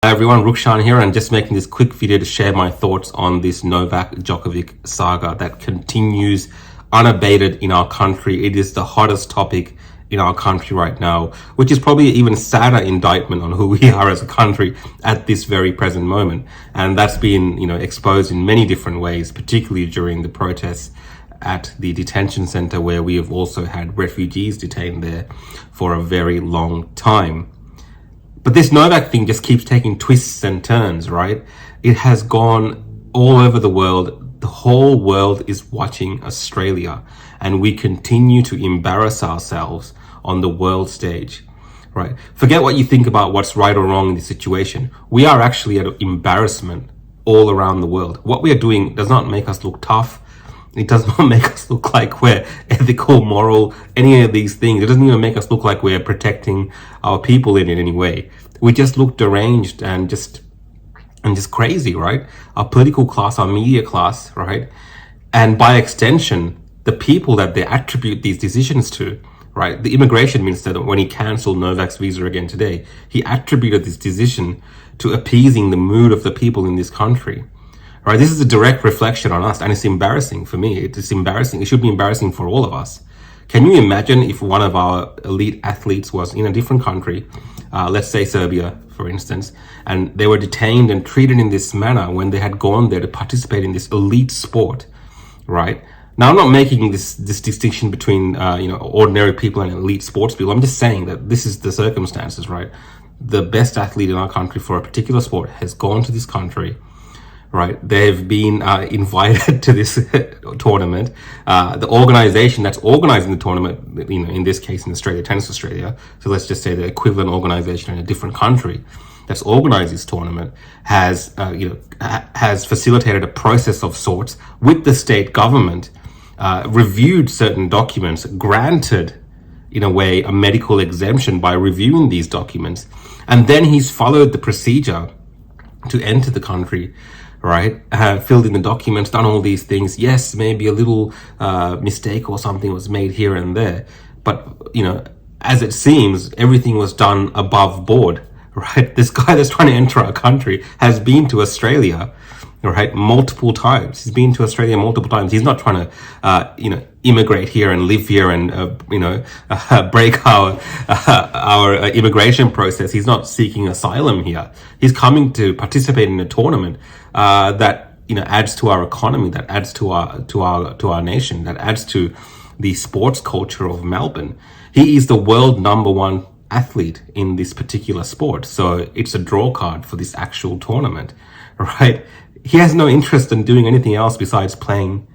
Hi everyone, Rukshan here, and just making this quick video to share my thoughts on this Novak Djokovic saga that continues unabated in our country. It is the hottest topic in our country right now, which is probably even sadder indictment on who we are as a country at this very present moment. And that's been, exposed in many different ways, particularly during the protests at the detention center, where we have also had refugees detained there for a very long time. But this Novak thing just keeps taking twists and turns, right? It has gone all over the world. The whole world is watching Australia, and we continue to embarrass ourselves on the world stage, right? Forget what you think about what's right or wrong in this situation. We are actually at embarrassment all around the world. What we are doing does not make us look tough. It does not make us look like we're ethical, moral, any of these things. It doesn't even make us look like we're protecting our people in any way. We just look deranged and just crazy, right? Our political class, our media class, right? And by extension, the people that they attribute these decisions to, right? The immigration minister, when he cancelled Novak's visa again today, he attributed this decision to appeasing the mood of the people in this country. Right, this is a direct reflection on us, and it's embarrassing for me. It's embarrassing. It should be embarrassing for all of us. Can you imagine if one of our elite athletes was in a different country, let's say Serbia, for instance, and they were detained and treated in this manner when they had gone there to participate in this elite sport, right? Now, I'm not making this distinction between, ordinary people and elite sports people. I'm just saying that this is the circumstances, right? The best athlete in our country for a particular sport has gone to this country. Right, they've been invited to this tournament. The organization that's organizing the tournament, in this case in Australia, Tennis Australia, so let's just say the equivalent organization in a different country that's organized this tournament, has facilitated a process of sorts with the state government, reviewed certain documents, granted, in a way, a medical exemption by reviewing these documents, and then he's followed the procedure to enter the country. Right, filled in the documents, done all these things. Yes, maybe a little mistake or something was made here and there, but as it seems, everything was done above board. Right, this guy that's trying to enter our country has been to Australia, right, multiple times. He's been to Australia multiple times. He's not trying to, immigrate here and live here and, break our immigration process. He's not seeking asylum here. He's coming to participate in a tournament that adds to our economy, that adds to our nation, that adds to the sports culture of Melbourne. He is the world #1 athlete in this particular sport, so it's a draw card for this actual tournament, right? He has no interest in doing anything else besides playing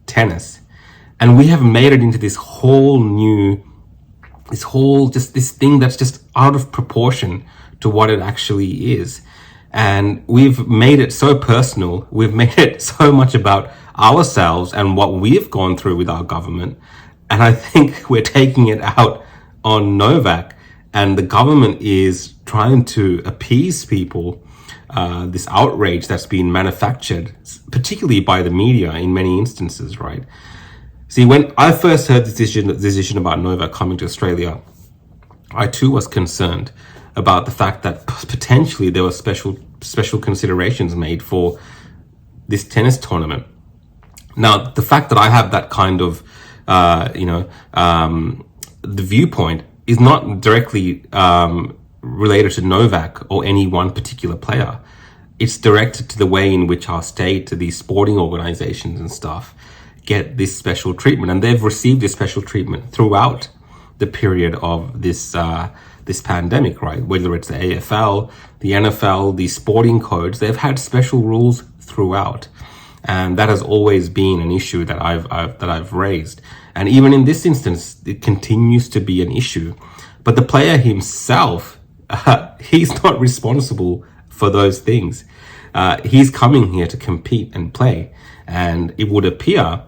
tennis. And we have made it into this thing that's just out of proportion to what it actually is. And we've made it so personal. We've made it so much about ourselves and what we've gone through with our government. And I think we're taking it out on Novak, and the government is trying to appease people. This outrage that's been manufactured, particularly by the media in many instances, right? See, when I first heard this decision about Novak coming to Australia, I too was concerned about the fact that potentially there were special considerations made for this tennis tournament. Now, the fact that I have that kind of, the viewpoint is not directly related to Novak or any one particular player. It's directed to the way in which our state, these sporting organizations and stuff, get this special treatment, and they've received this special treatment throughout the period of this pandemic, right? Whether it's the AFL, the NFL, the sporting codes, they've had special rules throughout, and that has always been an issue that I've raised. And even in this instance, it continues to be an issue. But the player himself, he's not responsible for those things. He's coming here to compete and play, and it would appear,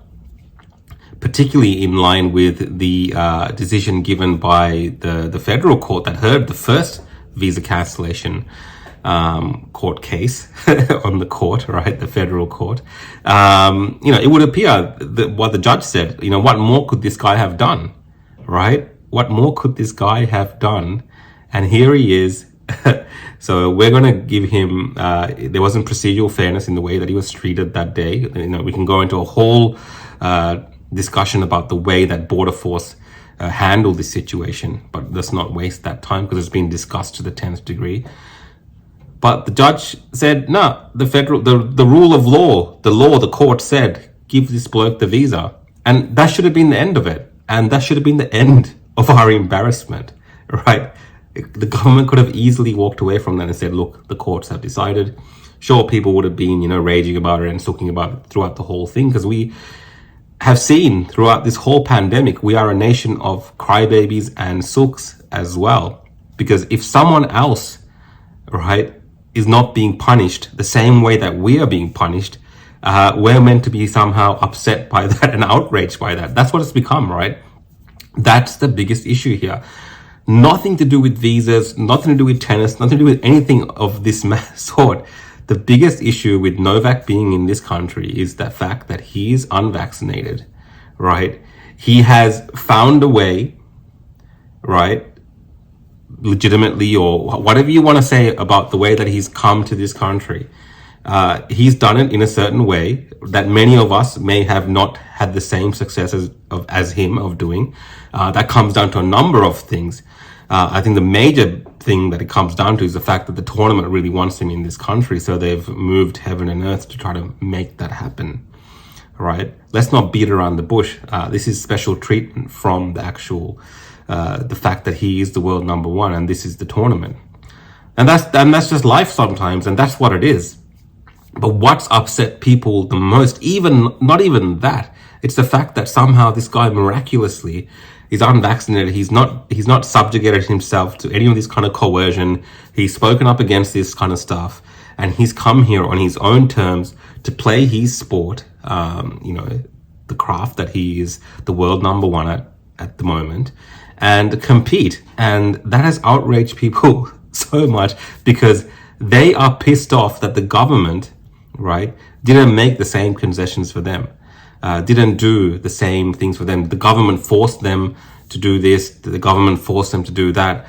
particularly in line with the decision given by the federal court that heard the first visa cancellation court case on the court, right? The federal court. It would appear that what the judge said, what more could this guy have done, right? What more could this guy have done? And here he is So we're going to give him, there wasn't procedural fairness in the way that he was treated that day. We can go into a whole discussion about the way that Border Force handled this situation, but let's not waste that time because it's been discussed to the 10th degree. But the judge said, no, the rule of law, the court said, give this bloke the visa. And that should have been the end of it. And that should have been the end of our embarrassment, right? The government could have easily walked away from that and said, look, the courts have decided. Sure, people would have been, raging about it and talking about it throughout the whole thing, because we have seen throughout this whole pandemic, we are a nation of crybabies and sulks as well. Because if someone else, right, is not being punished the same way that we are being punished, we're meant to be somehow upset by that and outraged by that. That's what it's become, right? That's the biggest issue here. Nothing to do with visas, nothing to do with tennis, nothing to do with anything of this sort. The biggest issue with Novak being in this country is the fact that he is unvaccinated, right? He has found a way, right, legitimately, or whatever you want to say about the way that he's come to this country. He's done it in a certain way that many of us may have not had the same success as him of doing. That comes down to a number of things. I think the major thing that it comes down to is the fact that the tournament really wants him in this country. So they've moved heaven and earth to try to make that happen, right? Let's not beat around the bush. This is special treatment from the actual, the fact that he is the world number one and this is the tournament. And that's just life sometimes, and that's what it is. But what's upset people the most, not even that, it's the fact that somehow this guy miraculously is unvaccinated. He's not subjugated himself to any of this kind of coercion. He's spoken up against this kind of stuff, and he's come here on his own terms to play his sport, the craft that he is the world number one at the moment, and compete. And that has outraged people so much because they are pissed off that the government, right, didn't make the same concessions for them, didn't do the same things for them. The government forced them to do this, the government forced them to do that,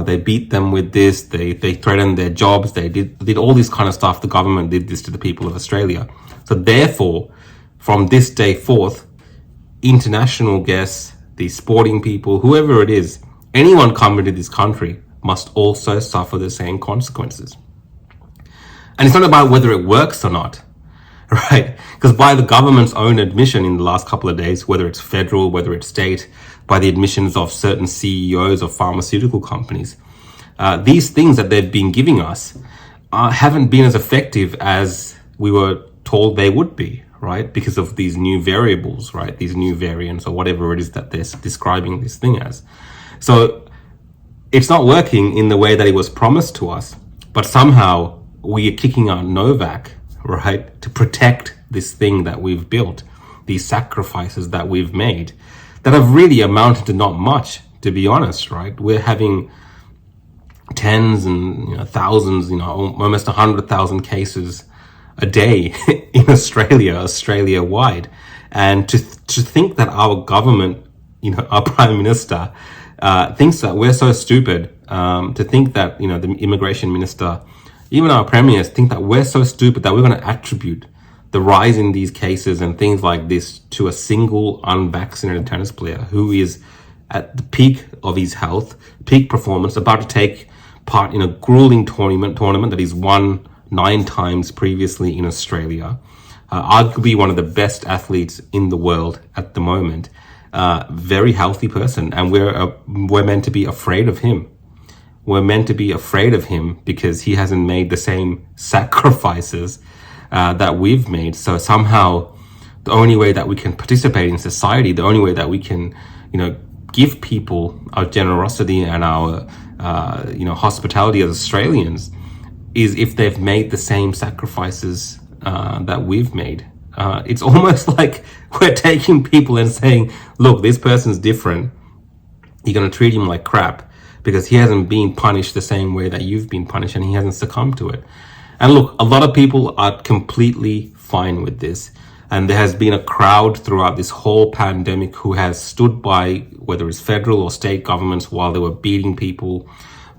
they beat them with this, they threatened their jobs, they did all this kind of stuff. The government did this to the people of Australia. So therefore, from this day forth, international guests, the sporting people, whoever it is, anyone coming to this country must also suffer the same consequences. And it's not about whether it works or not, right? Because by the government's own admission in the last couple of days, whether it's federal, whether it's state, by the admissions of certain CEOs of pharmaceutical companies, these things that they've been giving us haven't been as effective as we were told they would be, right? Because of these new variables, right? These new variants or whatever it is that they're describing this thing as. So it's not working in the way that it was promised to us, but somehow we are kicking out Novak, right, to protect this thing that we've built, these sacrifices that we've made that have really amounted to not much, to be honest, right? We're having tens and thousands, almost 100,000 cases a day in Australia wide. And to think that our government, our prime minister, thinks that we're so stupid, to think that, the immigration minister, even our premiers think that we're so stupid that we're going to attribute the rise in these cases and things like this to a single unvaccinated tennis player who is at the peak of his health, peak performance, about to take part in a grueling tournament that he's won 9 times previously in Australia. Arguably one of the best athletes in the world at the moment. Very healthy person, and we're meant to be afraid of him. We're meant to be afraid of him because he hasn't made the same sacrifices that we've made. So somehow the only way that we can participate in society, the only way that we can, give people our generosity and our, hospitality as Australians is if they've made the same sacrifices that we've made. It's almost like we're taking people and saying, look, this person's different. You're going to treat him like crap because he hasn't been punished the same way that you've been punished and he hasn't succumbed to it. And look, a lot of people are completely fine with this. And there has been a crowd throughout this whole pandemic who has stood by, whether it's federal or state governments, while they were beating people,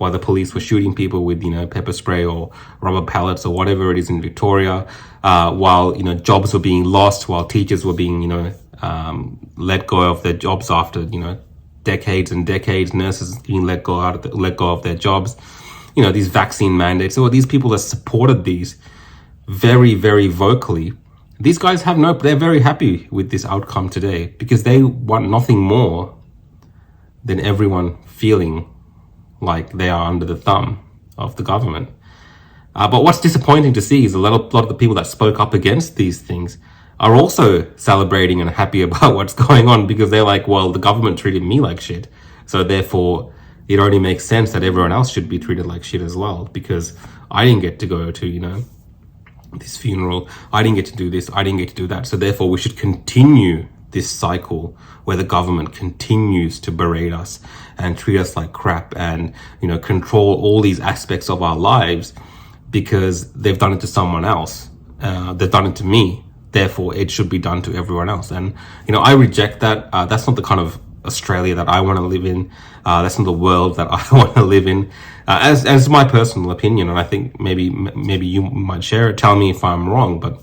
while the police were shooting people with, pepper spray or rubber pellets or whatever it is in Victoria, while, jobs were being lost, while teachers were being, let go of their jobs after, decades and decades, nurses being let go of their jobs, these vaccine mandates. So these people that supported these very, very vocally, these guys they're very happy with this outcome today, because they want nothing more than everyone feeling like they are under the thumb of the government. But what's disappointing to see is a lot of the people that spoke up against these things are also celebrating and happy about what's going on, because they're like, well, the government treated me like shit, so therefore it only makes sense that everyone else should be treated like shit as well, because I didn't get to go to, this funeral, I didn't get to do this, I didn't get to do that, so therefore we should continue this cycle where the government continues to berate us and treat us like crap and, control all these aspects of our lives, because they've done it to someone else. They've done it to me, therefore it should be done to everyone else. And, I reject that. That's not the kind of Australia that I want to live in. That's not the world that I want to live in. As my personal opinion, and I think maybe you might share it. Tell me if I'm wrong, but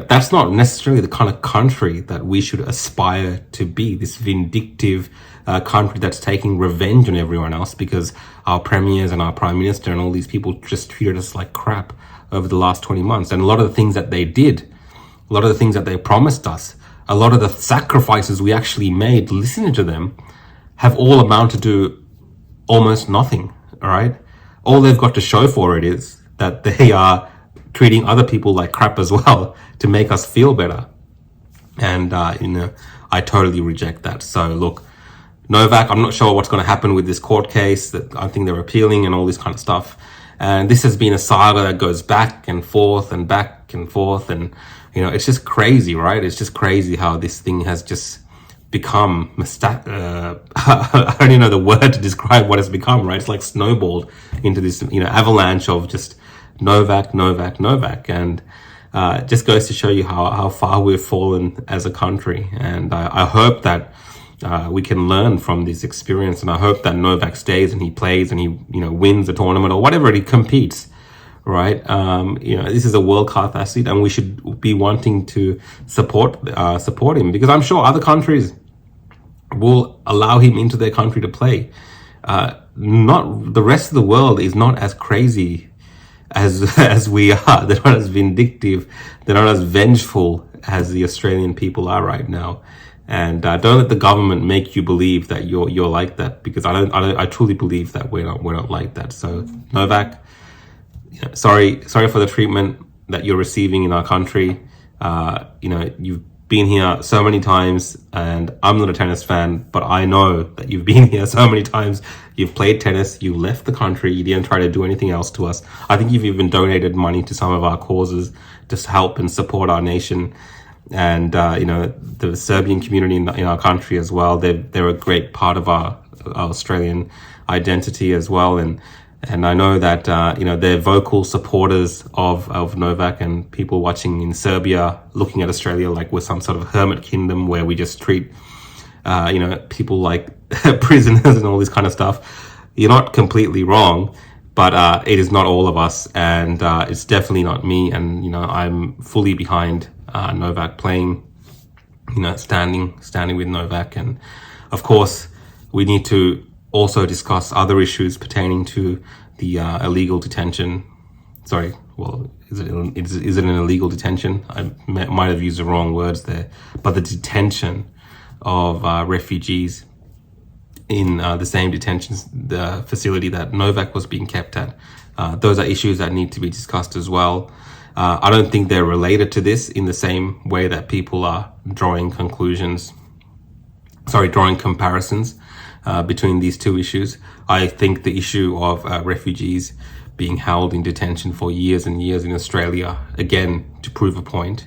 that's not necessarily the kind of country that we should aspire to be. This vindictive country that's taking revenge on everyone else because our premiers and our prime minister and all these people just treated us like crap over the last 20 months. And a lot of the things that they did, a lot of the things that they promised us, a lot of the sacrifices we actually made listening to them have all amounted to almost nothing. All right. All they've got to show for it is that they are treating other people like crap as well to make us feel better. And, I totally reject that. So look, Novak, I'm not sure what's going to happen with this court case that I think they're appealing and all this kind of stuff. And this has been a saga that goes back and forth and back and forth. And, it's just crazy, right? It's just crazy how this thing has just become I don't even know the word to describe what it's become, right? It's like snowballed into this, avalanche of just Novak. And just goes to show you how far we've fallen as a country. And I hope that we can learn from this experience. And I hope that Novak stays and he plays and he, wins the tournament or whatever he competes, right? This is a world-class athlete and we should be wanting to support him, because I'm sure other countries will allow him into their country to play. Not the rest of the world is not as crazy as we are. They're not as vindictive, they're not as vengeful as the Australian people are right now. And don't let the government make you believe that you're like that, because I truly believe that we're not like that. So Novak, sorry for the treatment that you're receiving in our country. You've been here so many times, and I'm not a tennis fan, but I know that you've been here so many times. You've played tennis, you left the country, you didn't try to do anything else to us. I think you've even donated money to some of our causes to help and support our nation. And, the Serbian community in our country as well. They're a great part of our Australian identity as well. And I know that, they're vocal supporters of Novak, and people watching in Serbia looking at Australia like we're some sort of hermit kingdom where we just treat, people like prisoners and all this kind of stuff. You're not completely wrong, but it is not all of us, and it's definitely not me. And, I'm fully behind Novak playing, standing with Novak. And of course, we need to also discuss other issues pertaining to the illegal detention. Sorry, well, is it an illegal detention? I might have used the wrong words there, but the detention of refugees in the same detention facility that Novak was being kept at. Those are issues that need to be discussed as well. I don't think they're related to this in the same way that people are drawing comparisons between these two issues. I think the issue of refugees being held in detention for years and years in Australia, again, to prove a point,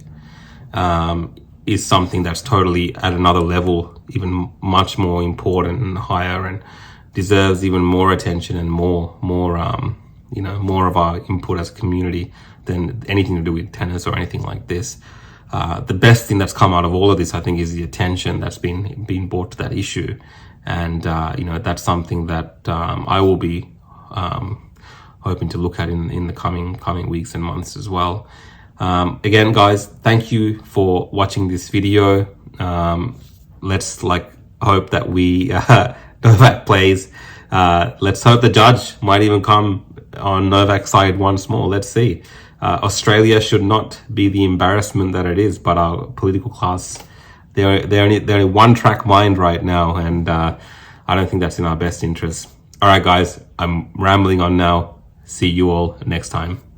is something that's totally at another level, even much more important and higher, and deserves even more attention and more of our input as a community than anything to do with tennis or anything like this. The best thing that's come out of all of this, I think, is the attention that's been brought to that issue. And, that's something that I will be hoping to look at in the coming weeks and months as well. Again, guys, thank you for watching this video. Let's hope that we Novak plays. Let's hope the judge might even come on Novak's side once more. Let's see. Australia should not be the embarrassment that it is, but our political class, they're only one track mind right now, and I don't think that's in our best interest. All right, guys, I'm rambling on now. See you all next time.